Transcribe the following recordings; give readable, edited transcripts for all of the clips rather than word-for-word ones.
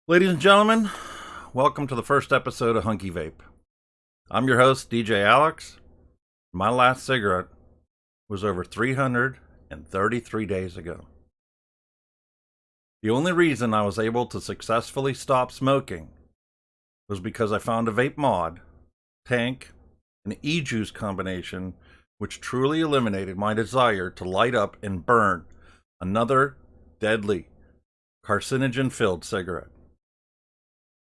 Ladies and gentlemen, welcome to the first episode of Hunky Vape. I'm your host, DJ Alex. My last cigarette was over 333 days ago. The only reason I was able to successfully stop smoking was because I found a vape mod, tank, and e-juice combination which truly eliminated my desire to light up and burn another deadly, carcinogen-filled cigarette.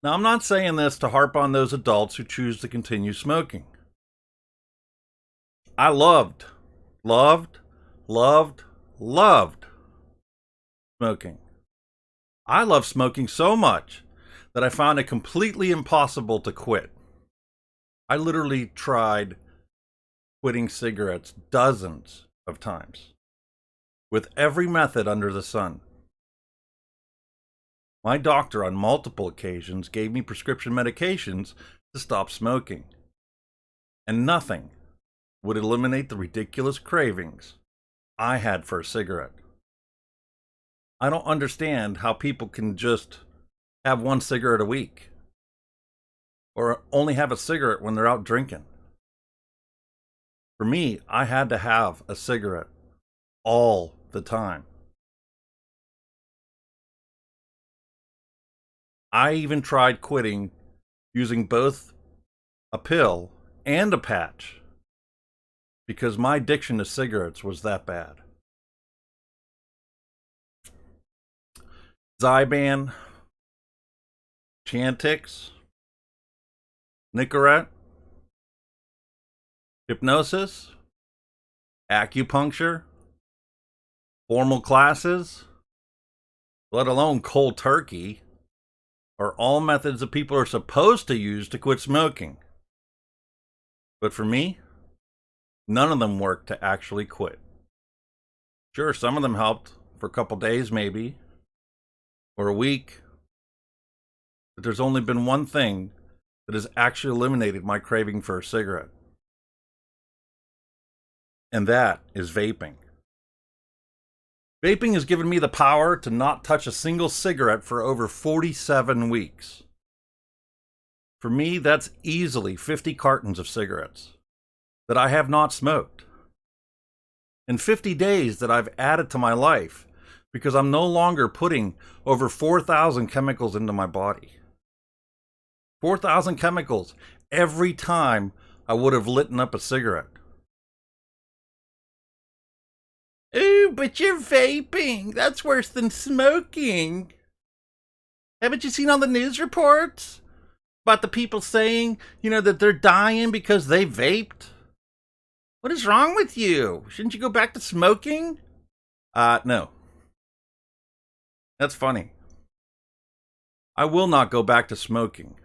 Now, I'm not saying this to harp on those adults who choose to continue smoking. I loved smoking. I love smoking so much that I found it completely impossible to quit. I literally tried quitting cigarettes dozens of times with every method under the sun. My doctor on multiple occasions gave me prescription medications to stop smoking, and nothing would eliminate the ridiculous cravings I had for a cigarette. I don't understand how people can just have one cigarette a week or only have a cigarette when they're out drinking. For me, I had to have a cigarette all the time. I even tried quitting using both a pill and a patch because my addiction to cigarettes was that bad. Zyban, Chantix, Nicorette, hypnosis, acupuncture, formal classes, let alone cold turkey, are all methods that people are supposed to use to quit smoking. But for me, none of them worked to actually quit. Sure, some of them helped for a couple days maybe, or a week, but there's only been one thing that has actually eliminated my craving for a cigarette. And that is vaping. Vaping has given me the power to not touch a single cigarette for over 47 weeks. For me, that's easily 50 cartons of cigarettes that I have not smoked. And 50 days that I've added to my life because I'm no longer putting over 4,000 chemicals into my body. 4,000 chemicals every time I would have lit up a cigarette. Ooh, but you're vaping. That's worse than smoking. Haven't you seen all the news reports about the people saying, that they're dying because they vaped? What is wrong with you? Shouldn't you go back to smoking? No. That's funny. I will not go back to smoking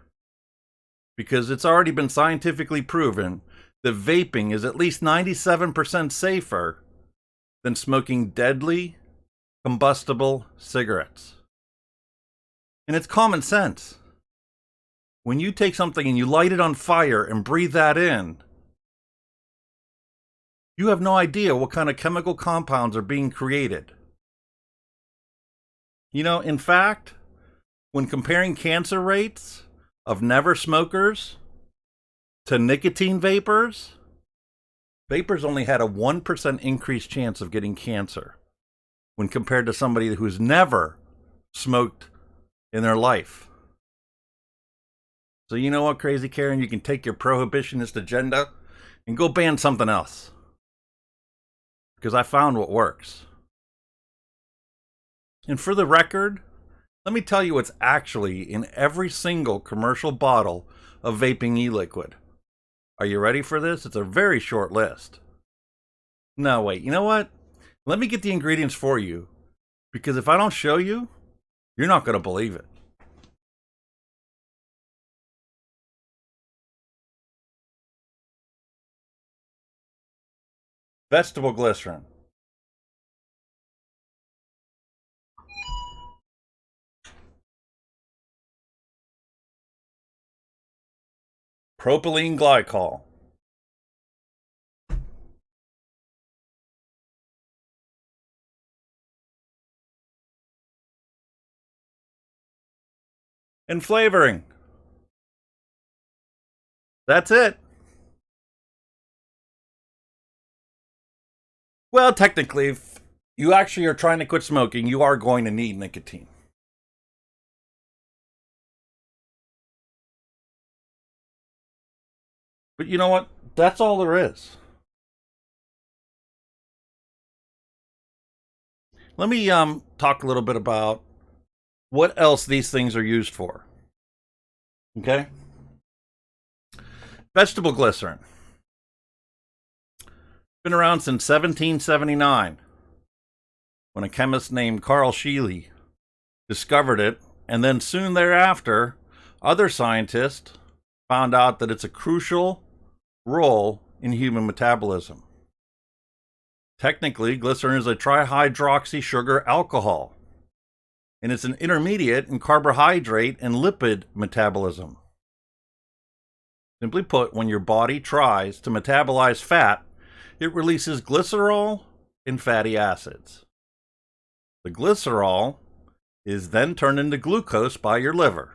because it's already been scientifically proven that vaping is at least 97% safer than smoking deadly, combustible cigarettes. And it's common sense. When you take something and you light it on fire and breathe that in, you have no idea what kind of chemical compounds are being created. In fact, when comparing cancer rates of never smokers to nicotine vapors, vapors only had a 1% increased chance of getting cancer when compared to somebody who's never smoked in their life. So you know what, Crazy Karen? You can take your prohibitionist agenda and go ban something else. Because I found what works. And for the record, let me tell you what's actually in every single commercial bottle of vaping e-liquid. Are you ready for this? It's a very short list. No, wait, you know what? Let me get the ingredients for you, because if I don't show you, you're not going to believe it. Vegetable glycerin, propylene glycol, and flavoring. That's it. Well, technically, if you actually are trying to quit smoking, you are going to need nicotine. But you know what? That's all there is. Let me talk a little bit about what else these things are used for. Okay? Vegetable glycerin. Been around since 1779 when a chemist named Carl Scheele discovered it, and then soon thereafter, other scientists found out that it's a crucial role in human metabolism. Technically, glycerin is a trihydroxy sugar alcohol, and it's an intermediate in carbohydrate and lipid metabolism. Simply put, when your body tries to metabolize fat, it releases glycerol and fatty acids. The glycerol is then turned into glucose by your liver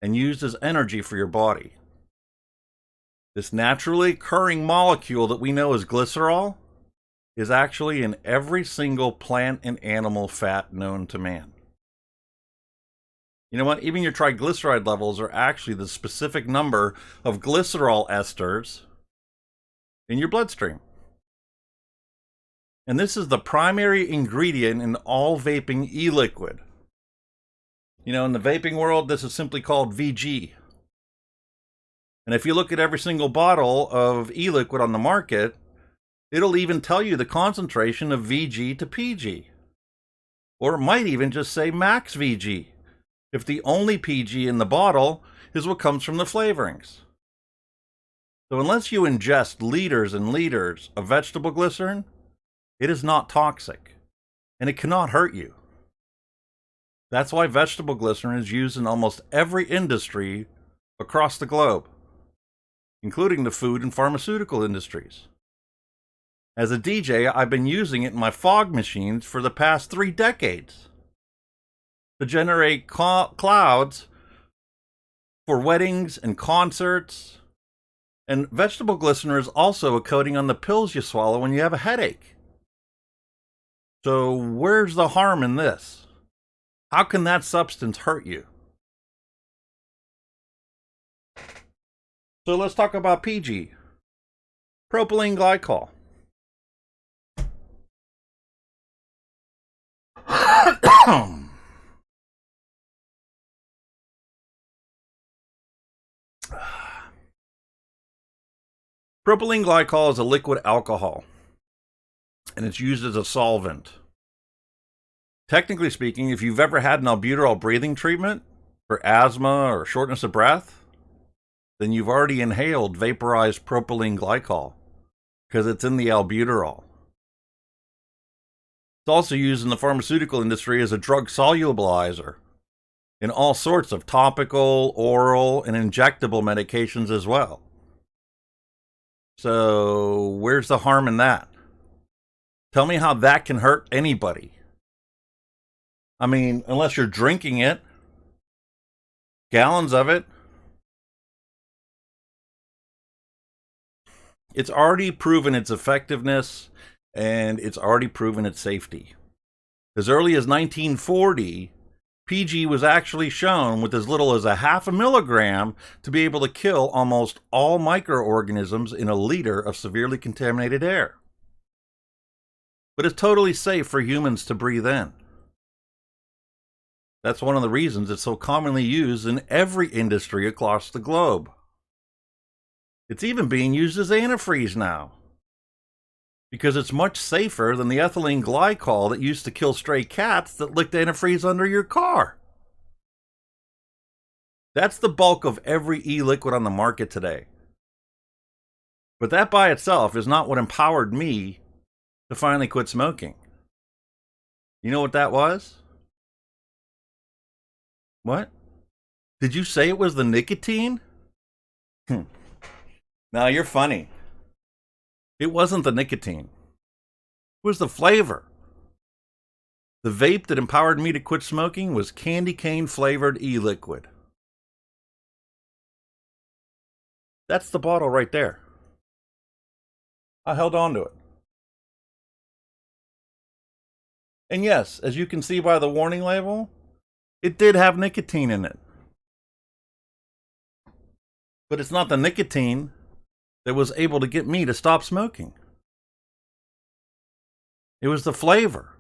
and used as energy for your body. This naturally occurring molecule that we know as glycerol is actually in every single plant and animal fat known to man. You know what? Even your triglyceride levels are actually the specific number of glycerol esters in your bloodstream. And this is the primary ingredient in all vaping e-liquid. You know, in the vaping world, this is simply called VG. And if you look at every single bottle of e-liquid on the market, it'll even tell you the concentration of VG to PG. Or it might even just say max VG, if the only PG in the bottle is what comes from the flavorings. So unless you ingest liters and liters of vegetable glycerin, it is not toxic, and it cannot hurt you. That's why vegetable glycerin is used in almost every industry across the globe, including the food and pharmaceutical industries. As a DJ, I've been using it in my fog machines for the past 3 decades to generate clouds for weddings and concerts. And vegetable glycerin is also a coating on the pills you swallow when you have a headache. So where's the harm in this? How can that substance hurt you? So let's talk about PG. Propylene glycol. Propylene glycol is a liquid alcohol, and it's used as a solvent. Technically speaking, if you've ever had an albuterol breathing treatment for asthma or shortness of breath, then you've already inhaled vaporized propylene glycol because it's in the albuterol. It's also used in the pharmaceutical industry as a drug solubilizer in all sorts of topical, oral, and injectable medications as well. So where's the harm in that? Tell me how that can hurt anybody. I mean, unless you're drinking it, gallons of it. It's already proven its effectiveness, and it's already proven its safety. As early as 1940, PG was actually shown with as little as 0.5 milligram to be able to kill almost all microorganisms in a liter of severely contaminated air. But it's totally safe for humans to breathe in. That's one of the reasons it's so commonly used in every industry across the globe. It's even being used as antifreeze now, because it's much safer than the ethylene glycol that used to kill stray cats that licked antifreeze under your car. That's the bulk of every e-liquid on the market today. But that by itself is not what empowered me to finally quit smoking. You know what that was? What? Did you say it was the nicotine? Now you're funny. It wasn't the nicotine. It was the flavor. The vape that empowered me to quit smoking was candy cane flavored e-liquid. That's the bottle right there. I held on to it. And yes, as you can see by the warning label, it did have nicotine in it. But it's not the nicotine that was able to get me to stop smoking. It was the flavor.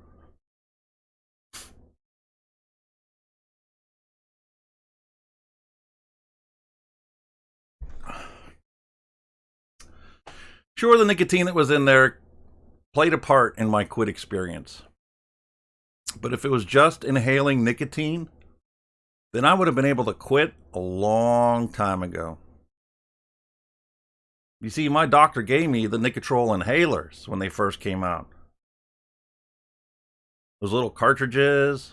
Sure, the nicotine that was in there played a part in my quit experience. But if it was just inhaling nicotine, then I would have been able to quit a long time ago. You see, my doctor gave me the Nicotine inhalers when they first came out. Those little cartridges,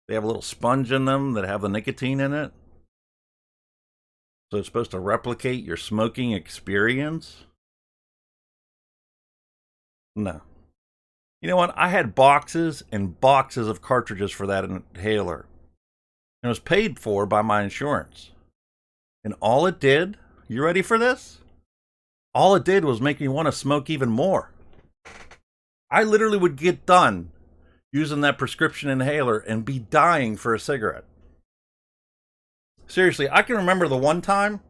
they have a little sponge in them that have the nicotine in it. So it's supposed to replicate your smoking experience. No. You know what? I had boxes and boxes of cartridges for that inhaler. And it was paid for by my insurance. And all it did, you ready for this? All it did was make me want to smoke even more. I literally would get done using that prescription inhaler and be dying for a cigarette. Seriously, I can remember the one time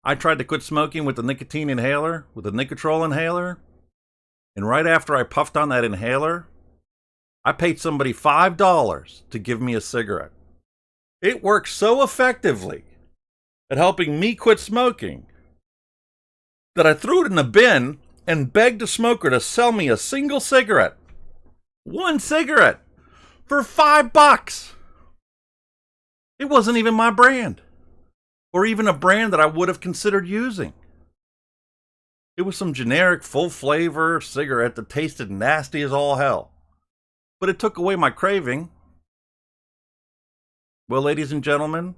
I tried to quit smoking with the nicotine inhaler, with the Nicotine inhaler. And right after I puffed on that inhaler, I paid somebody $5 to give me a cigarette. It worked so effectively at helping me quit smoking that I threw it in a bin and begged a smoker to sell me a single cigarette. One cigarette for $5. It wasn't even my brand, or even a brand that I would have considered using. It was some generic full flavor cigarette that tasted nasty as all hell. But it took away my craving. Well, ladies and gentlemen,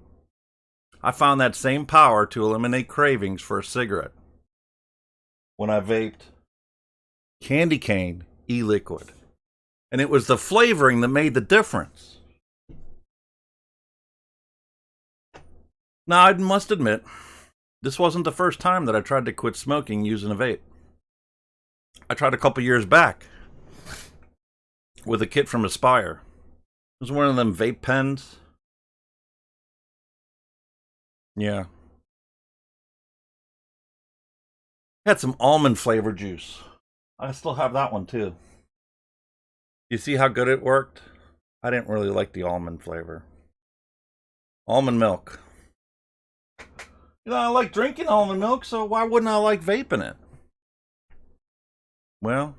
I found that same power to eliminate cravings for a cigarette when I vaped candy cane e-liquid. And it was the flavoring that made the difference. Now, I must admit, this wasn't the first time that I tried to quit smoking using a vape. I tried a couple years back with a kit from Aspire. It was one of them vape pens. Yeah. Had some almond flavor juice. I still have that one too. You see how good it worked? I didn't really like the almond flavor. Almond milk. You know, I like drinking almond milk, so why wouldn't I like vaping it? Well,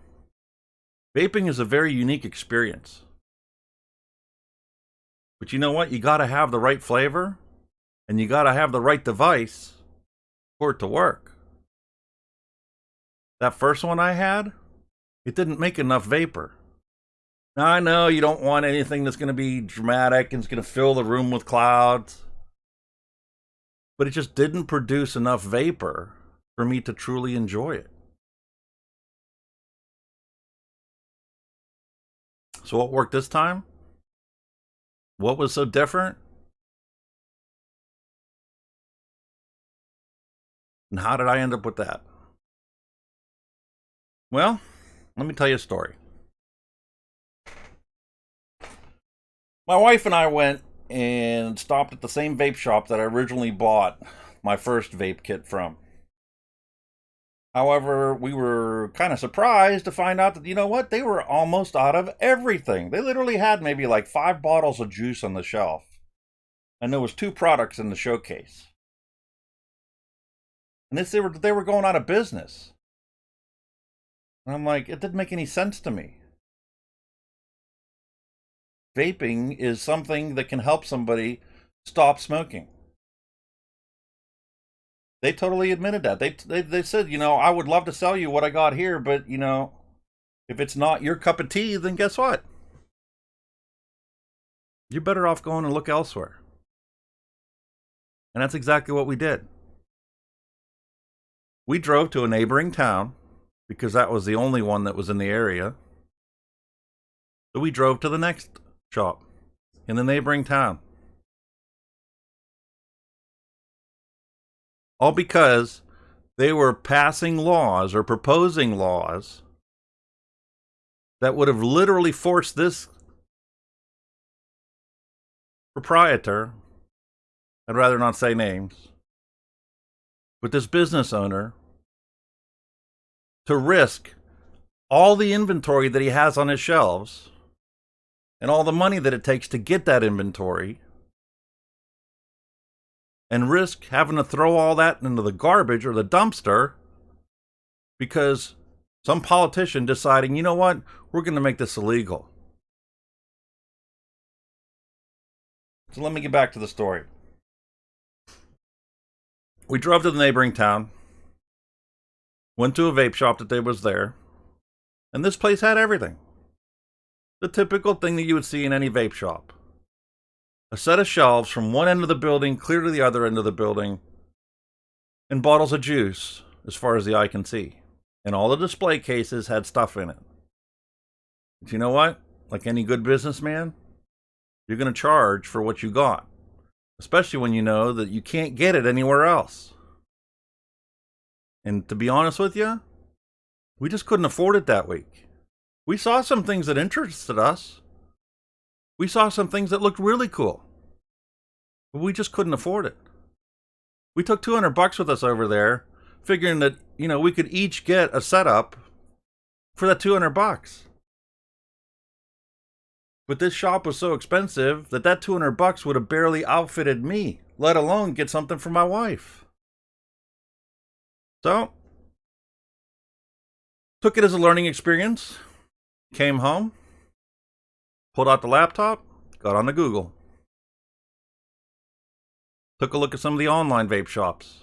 vaping is a very unique experience. But you know what? You gotta have the right flavor, and you gotta have the right device for it to work. That first one I had, it didn't make enough vapor. Now I know you don't want anything that's gonna be dramatic and it's gonna fill the room with clouds. But it just didn't produce enough vapor for me to truly enjoy it. So what worked this time? What was so different? And how did I end up with that? Well, let me tell you a story. My wife and I went and stopped at the same vape shop that I originally bought my first vape kit from. However, we were kind of surprised to find out that, you know what, they were almost out of everything. They literally had maybe like 5 bottles of juice on the shelf. And there was 2 products in the showcase. And they were going out of business. And I'm like, it didn't make any sense to me. Vaping is something that can help somebody stop smoking. They totally admitted that. They said, you know, I would love to sell you what I got here, but, you know, if it's not your cup of tea, then guess what? You're better off going and look elsewhere. And that's exactly what we did. We drove to a neighboring town because that was the only one that was in the area. So we drove to the next shop in the neighboring town. All because they were passing laws or proposing laws that would have literally forced this proprietor, I'd rather not say names, but this business owner, to risk all the inventory that he has on his shelves and all the money that it takes to get that inventory, and risk having to throw all that into the garbage or the dumpster because some politician deciding, you know what, we're going to make this illegal. So let me get back to the story. We drove to the neighboring town, went to a vape shop that was there, and this place had everything. The typical thing that you would see in any vape shop. A set of shelves from one end of the building clear to the other end of the building, and bottles of juice as far as the eye can see. And all the display cases had stuff in it. But you know what? Like any good businessman, you're going to charge for what you got. Especially when you know that you can't get it anywhere else. And to be honest with you, we just couldn't afford it that week. We saw some things that interested us. We saw some things that looked really cool. But we just couldn't afford it. We took $200 with us over there, figuring that, we could each get a setup for that $200. But this shop was so expensive that $200 would have barely outfitted me, let alone get something for my wife. So, took it as a learning experience, came home, pulled out the laptop, got on to Google. Took a look at some of the online vape shops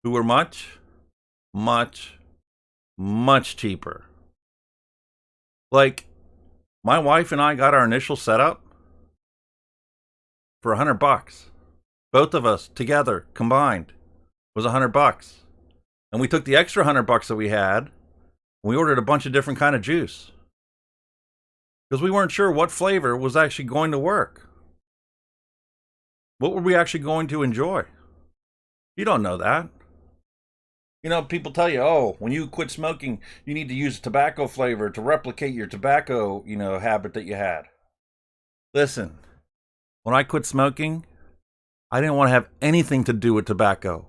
who were much, much, much cheaper. Like, my wife and I got our initial setup for $100. Both of us together combined was $100. And we took the extra $100 that we had, and we ordered a bunch of different kind of juice. Because we weren't sure what flavor was actually going to work. What were we actually going to enjoy? You don't know that. People tell you, when you quit smoking, you need to use tobacco flavor to replicate your tobacco, habit that you had. Listen, when I quit smoking, I didn't want to have anything to do with tobacco.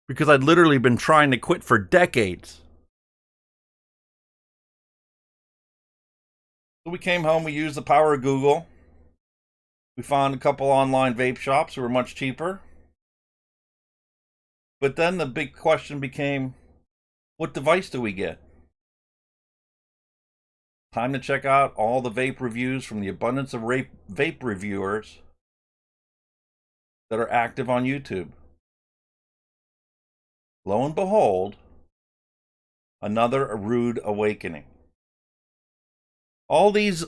Because I'd literally been trying to quit for decades. So we came home, we used the power of Google. We found a couple online vape shops who were much cheaper. But then the big question became, what device do we get? Time to check out all the vape reviews from the abundance of vape reviewers that are active on YouTube. Lo and behold, another rude awakening. All these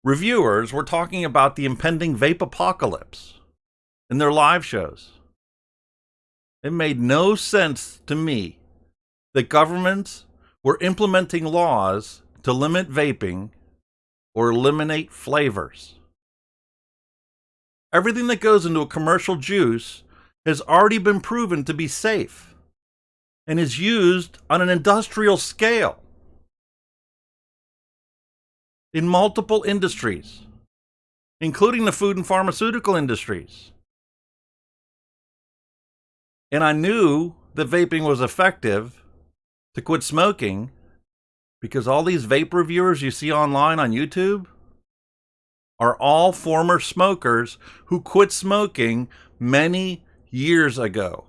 reviewers were talking about the impending vape apocalypse in their live shows. It made no sense to me that governments were implementing laws to limit vaping or eliminate flavors. Everything that goes into a commercial juice has already been proven to be safe and is used on an industrial scale in multiple industries, including the food and pharmaceutical industries. And I knew that vaping was effective to quit smoking because all these vape reviewers you see online on YouTube are all former smokers who quit smoking many years ago.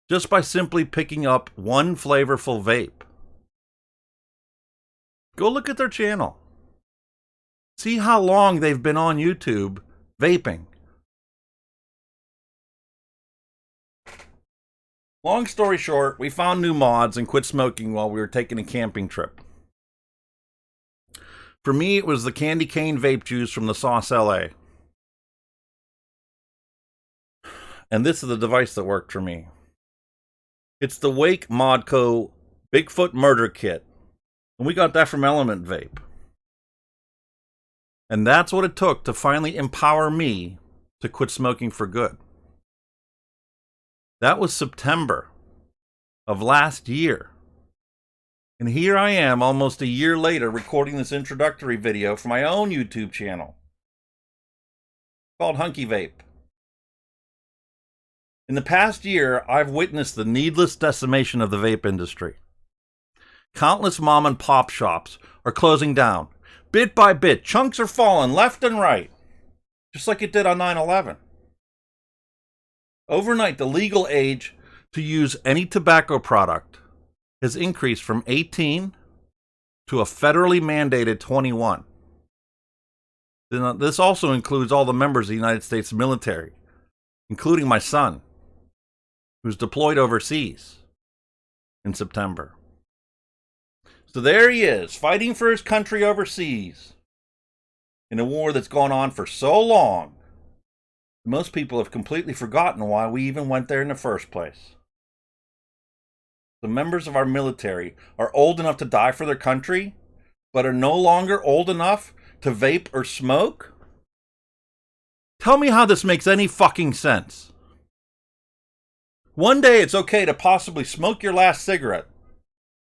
Just by simply picking up one flavorful vape. Go look at their channel. See how long they've been on YouTube vaping. Long story short, we found new mods and quit smoking while we were taking a camping trip. For me, it was the candy cane vape juice from the Sauce LA. And this is the device that worked for me. It's the Wake Modco Bigfoot Murder Kit. And we got that from Element Vape. And that's what it took to finally empower me to quit smoking for good. That was September of last year. And here I am almost a year later recording this introductory video for my own YouTube channel called Hunky Vape. In the past year, I've witnessed the needless decimation of the vape industry. Countless mom and pop shops are closing down. Bit by bit, chunks are falling left and right, just like it did on 9/11. Overnight, the legal age to use any tobacco product has increased from 18 to a federally mandated 21. This also includes all the members of the United States military, including my son, who's deployed overseas in September. So there he is, fighting for his country overseas in a war that's gone on for so long. Most people have completely forgotten why we even went there in the first place. The members of our military are old enough to die for their country, but are no longer old enough to vape or smoke? Tell me how this makes any fucking sense. One day it's okay to possibly smoke your last cigarette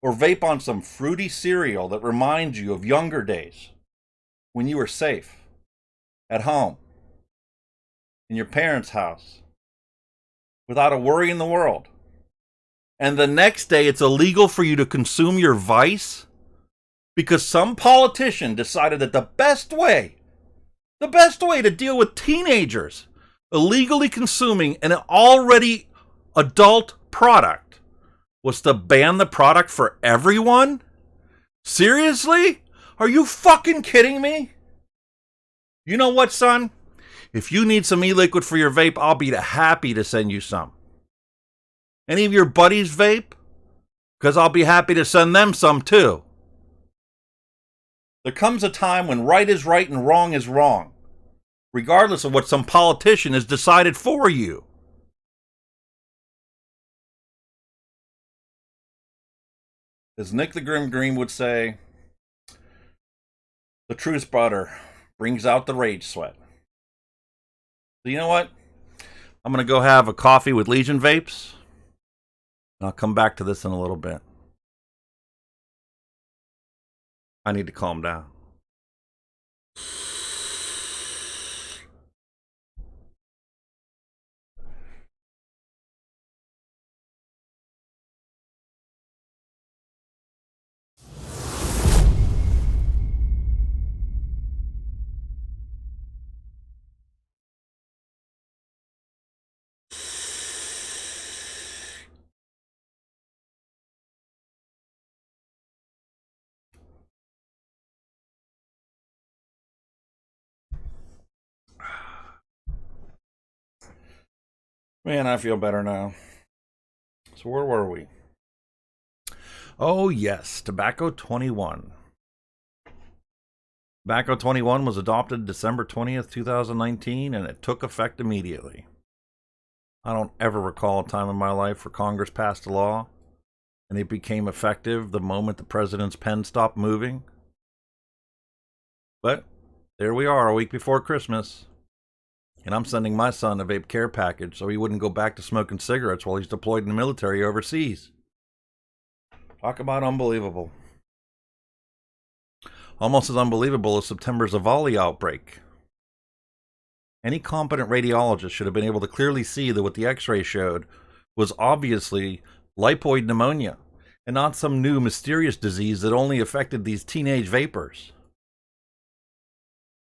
or vape on some fruity cereal that reminds you of younger days when you were safe, at home, in your parents' house, without a worry in the world. And the next day it's illegal for you to consume your vice because some politician decided that the best way to deal with teenagers illegally consuming an already adult product was to ban the product for everyone? Seriously? Are you fucking kidding me? You know what, son? If you need some e-liquid for your vape, I'll be happy to send you some. Any of your buddies vape? Because I'll be happy to send them some too. There comes a time when right is right and wrong is wrong, regardless of what some politician has decided for you. As Nick the Grim Green would say, the truth butter brings out the rage sweat. So you know what? I'm going to go have a coffee with Legion Vapes. And I'll come back to this in a little bit. I need to calm down. Man, I feel better now. So where were we? Oh yes, Tobacco 21. Tobacco 21 was adopted December 20th, 2019, and it took effect immediately. I don't ever recall a time in my life where Congress passed a law and it became effective the moment the president's pen stopped moving. But there we are, a week before Christmas. And I'm sending my son a vape care package so he wouldn't go back to smoking cigarettes while he's deployed in the military overseas. Talk about unbelievable. Almost as unbelievable as September's EVALI outbreak. Any competent radiologist should have been able to clearly see that what the x-ray showed was obviously lipoid pneumonia and not some new mysterious disease that only affected these teenage vapors.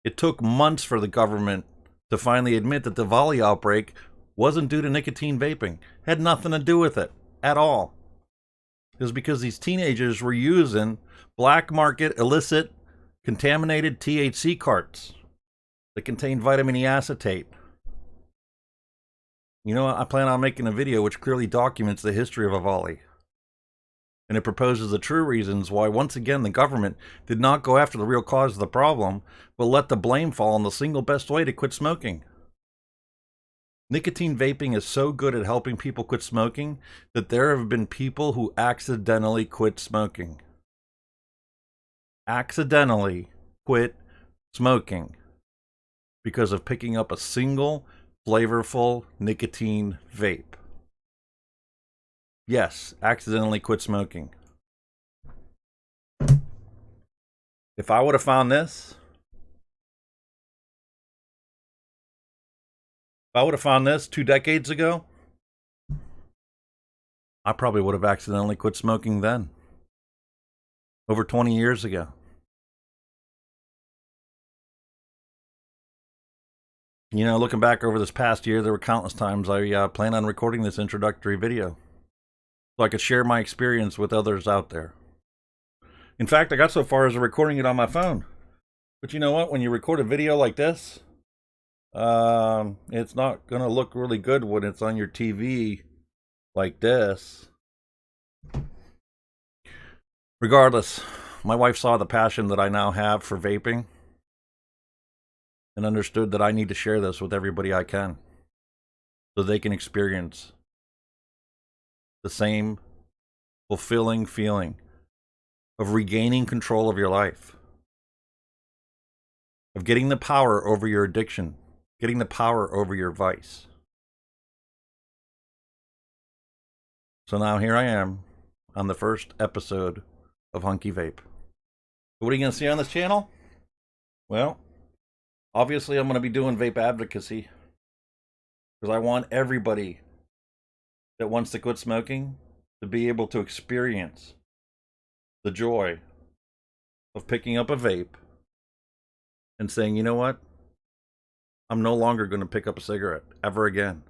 It took months for the government to finally admit that the EVALI outbreak wasn't due to nicotine vaping. Had nothing to do with it at all. It was because these teenagers were using black market illicit contaminated THC carts that contain vitamin E acetate. You know, I plan on making a video which clearly documents the history of EVALI. And it proposes the true reasons why, once again, the government did not go after the real cause of the problem, but let the blame fall on the single best way to quit smoking. Nicotine vaping is so good at helping people quit smoking that there have been people who accidentally quit smoking. Accidentally quit smoking because of picking up a single flavorful nicotine vape. Yes, accidentally quit smoking. If I would have found this, 2 decades ago, I probably would have accidentally quit smoking then. Over 20 years ago. You know, looking back over this past year, there were countless times I planned on recording this introductory video so I could share my experience with others out there. In fact, I got so far as recording it on my phone. But you know what? When you record a video like this, it's not going to look really good when it's on your TV like this. Regardless, my wife saw the passion that I now have for vaping and understood that I need to share this with everybody I can so they can experience the same fulfilling feeling of regaining control of your life, of getting the power over your addiction, getting the power over your vice. So now here I am on the first episode of Hunky Vape. What are you going to see on this channel? Well, obviously I'm going to be doing vape advocacy because I want everybody that wants to quit smoking to be able to experience the joy of picking up a vape and saying, you know what? I'm no longer going to pick up a cigarette ever again,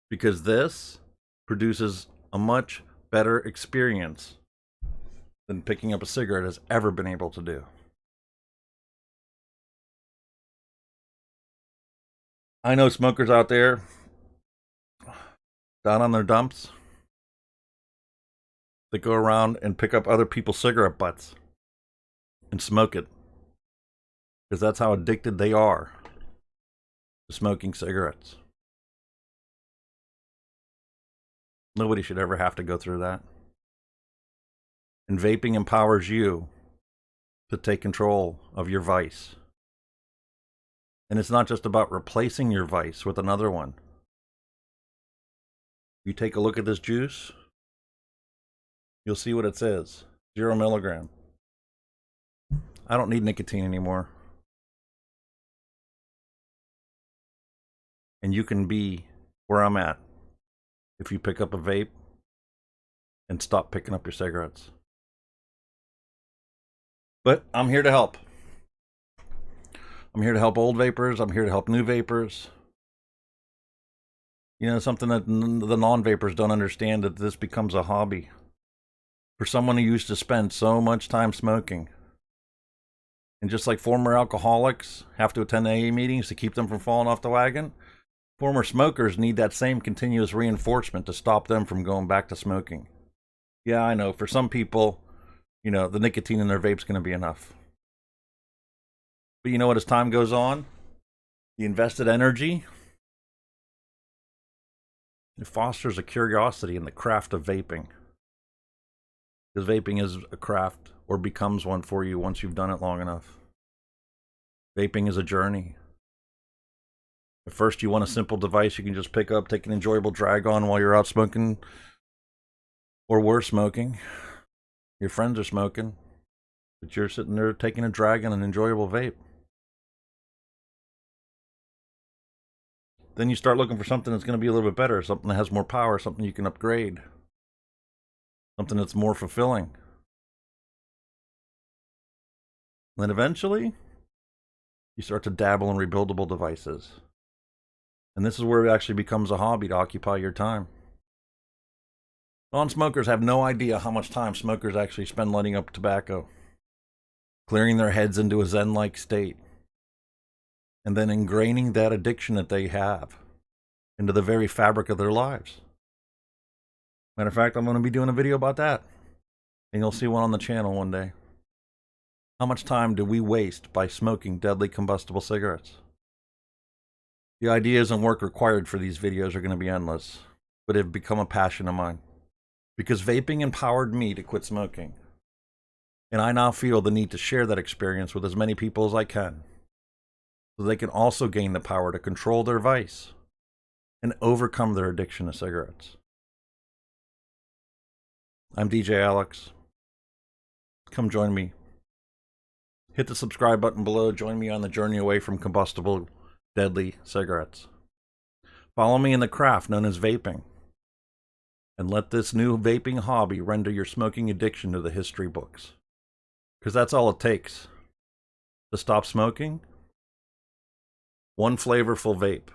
because this produces a much better experience than picking up a cigarette has ever been able to do. I know smokers out there down on their dumps that go around and pick up other people's cigarette butts and smoke it, because that's how addicted they are to smoking cigarettes. Nobody should ever have to go through that. And vaping empowers you to take control of your vice. And it's not just about replacing your vice with another one. You take a look at this juice, you'll see what it says. 0 milligram. I don't need nicotine anymore. And you can be where I'm at if you pick up a vape and stop picking up your cigarettes. But I'm here to help. I'm here to help old vapors. I'm here to help new vapors. You know, something that the non-vapors don't understand, that this becomes a hobby. For someone who used to spend so much time smoking. And just like former alcoholics have to attend AA meetings to keep them from falling off the wagon, former smokers need that same continuous reinforcement to stop them from going back to smoking. Yeah, I know. For some people, you know, the nicotine in their vape's going to be enough. But you know what? As time goes on, the invested energy, it fosters a curiosity in the craft of vaping. Because vaping is a craft, or becomes one for you once you've done it long enough. Vaping is a journey. At first, you want a simple device you can just pick up, take an enjoyable drag on while you're out smoking, or we're smoking. Your friends are smoking, but you're sitting there taking a drag on an enjoyable vape. Then you start looking for something that's going to be a little bit better, something that has more power, something you can upgrade, something that's more fulfilling. And then eventually, you start to dabble in rebuildable devices. And this is where it actually becomes a hobby to occupy your time. Non-smokers have no idea how much time smokers actually spend lighting up tobacco, clearing their heads into a zen-like state, and then ingraining that addiction that they have into the very fabric of their lives. Matter of fact, I'm going to be doing a video about that, and you'll see one on the channel one day. How much time do we waste by smoking deadly combustible cigarettes? The ideas and work required for these videos are going to be endless, but have become a passion of mine. Because vaping empowered me to quit smoking. And I now feel the need to share that experience with as many people as I can, so they can also gain the power to control their vice and overcome their addiction to cigarettes. I'm DJ Alex. Come join me. Hit the subscribe button below. Join me on the journey away from combustible, deadly cigarettes. Follow me in the craft known as vaping. And let this new vaping hobby render your smoking addiction to the history books. Because that's all it takes to stop smoking. One flavorful vape.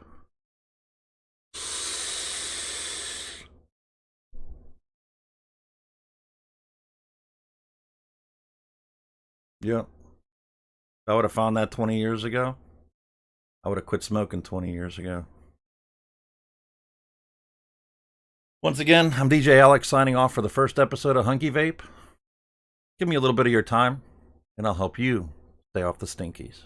Yeah. If I would have found that 20 years ago, I would have quit smoking 20 years ago. Once again, I'm DJ Alex signing off for the first episode of Hunky Vape. Give me a little bit of your time, and I'll help you stay off the stinkies.